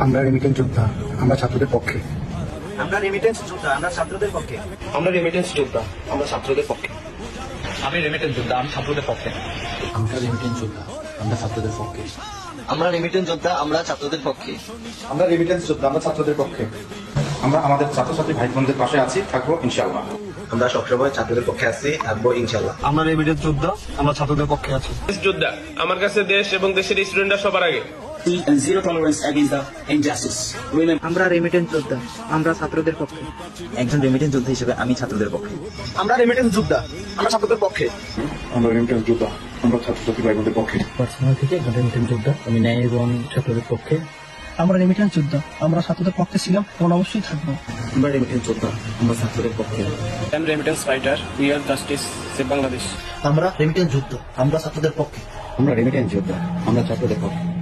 আমরা রেমিটেন্স যোদ্ধা, আমরা ছাত্রদের পক্ষে। আমরা রেমিটেন্স যোদ্ধা, আমরা ছাত্রদের পক্ষে। আমরা রেমিটেন্স যোদ্ধা, আমরা ছাত্রদের পক্ষে। আমি রেমিটেন্স যোদ্ধা, আমি ছাত্রদের পক্ষে। আমরা রেমিটেন্স যোদ্ধা, আমরা ছাত্রদের পক্ষে। আমরা রেমিটেন্স যোদ্ধা, আমরা ছাত্রদের পক্ষে। আমরা রেমিটেন্স যোদ্ধা, আমরা ছাত্রদের পক্ষে। আমরা আমাদের ছাত্রছাত্রী ভাই বোনদের পাশে আছি, থাকবো ইনশাআল্লাহ। আমরা সবসময় ছাত্রদের পক্ষে আছি, থাকবো ইনশাআল্লাহ। আমরা রেমিটেন্স যোদ্ধা, আমরা ছাত্রদের পক্ষে আছি। যোদ্ধা, আমার কাছে দেশ এবং দেশের স্টুডেন্টরা সবার আগে। and zero tolerance against the injustice. আমরা রেমিটেন্স যোদ্ধা, আমরা ছাত্রদের পক্ষে। একজন রেমিটেন্স যোদ্ধা হিসেবে আমি ছাত্রদের পক্ষে। আমরা রেমিটেন্স যোদ্ধা, আমরা ছাত্রদের পক্ষে। আমরা রেমিটেন্স যোদ্ধা, আমরা ছাত্রছাত্রী ভাই বোনদের পক্ষে। পার্সোনাল থেকে একজন রেমিটেন্স যোদ্ধা, আমি ন্যায় এবং ছাত্রদের পক্ষে। আমরা রেমিটেন্স যোদ্ধা, আমরা ছাত্রদের পক্ষে ছিলাম এবং অবশ্যই থাকবো। আমরা রেমিটেন্স যোদ্ধা, আমরা ছাত্রদের পক্ষে। Remittance fighter, we are justice, save Bangladesh. আমরা রেমিটেন্স যোদ্ধা, আমরা ছাত্রদের পক্ষে। আমরা রেমিটেন্স যোদ্ধা, আমরা ছাত্রদের পক্ষে।